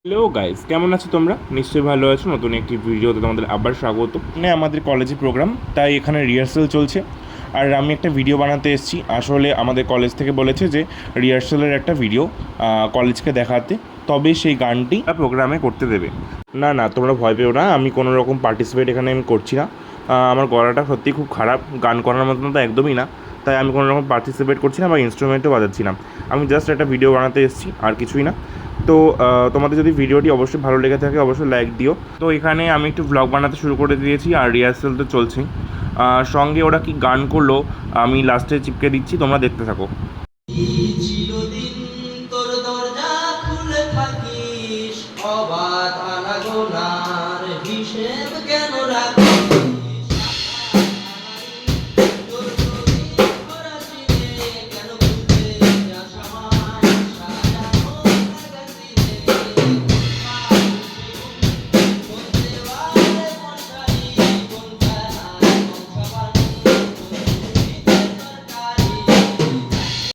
Hello guys, কেমন আছো তোমরা? নিশ্চয়ই ভালো আছো। নতুন একটি ভিডিওতে তোমাদের আবার স্বাগত। আমাদের কলেজে প্রোগ্রাম, তাই এখানে রিহার্সাল চলছে। আর আমি একটা ভিডিও বানাতে এসেছি। আসলে আমাদের কলেজ থেকে বলেছে যে রিহার্সালের একটা ভিডিও কলেজকে দেখাতে, তবে সেই গানটি প্রোগ্রামে করতে দেবে। না না, তোমরা ভয় পেও না, আমি কোনো রকম পার্টিসিপেট এখানে আমি করছি না। আমার গলাটা সত্যিই খুব খারাপ, গান করার মতন তো একদমই না। তাই আমি কোনো রকম পার্টিসিপেট করছি না বা ইনস্ট্রুমেন্টও বাজাচ্ছি না। আমি জাস্ট একটা ভিডিও বানাতে এসেছি, আর কিছুই না। তো তোমাদের যদি ভিডিওটি অবশ্যই ভালো লেগে থাকে অবশ্যই লাইক দিও। তো এখানে আমি একটু ব্লগ বানাতে শুরু করে দিয়েছি, আর রিহার্সাল তো চলছেই। সঙ্গে ওরা কি গান করলো আমি লাস্টে চিপকে দিচ্ছি, তোমরা দেখতে থাকো। চিরদিন তোর দরজা খুলে থাকিস অবাধ আনাগোনা।